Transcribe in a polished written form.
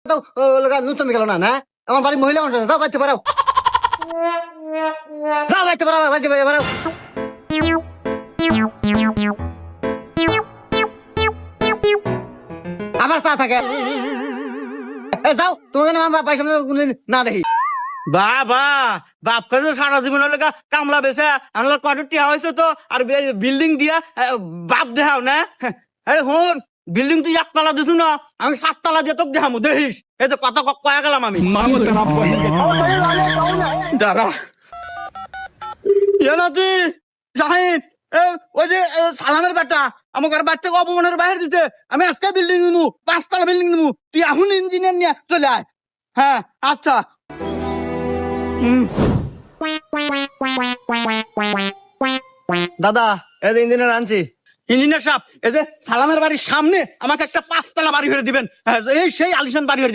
তো নতুন গেল না না আমার বাড়ি মহিলা মানুষ যাও বাইতে পারাও যাও বাইতে পারাও বাইতে পারাও আমার চা থাকে যাও তোমাদের বাড়ির সামনে না দেখি বাবা বাপ কাছে সারা জীবন লেখা কামলা বেসে আমার কত টিয়া হয়েছে তো আর বিল্ডিং দিয়া বাপ দেখাও না আরে হন বিল্ডিং তুই একতলা দিছু না আমি 7 তলা দিয়ে তোকে দেখামু দেখিস এই তো কত কয়া গেলাম আমি দাঁড়া নাতি জাহিদ ওই যে সালামের বেটা আমার ঘর বাচ্চা অপমানের বাইরে দিতে আমি আজকে বিল্ডিং নিবো 5 তলা বিল্ডিং নিবো তুই এখন ইঞ্জিনিয়ার নিয়ে চলে আয় হ্যাঁ আচ্ছা দাদা এই যে ইঞ্জিনিয়ার আনছি ইঞ্জিনিয়ার সাহেব এই যে সালামের বাড়ির সামনে আমাকে একটা 5 তলা বাড়ি করে দিবেন এই সেই আলিশান বাড়ি করে দিবেন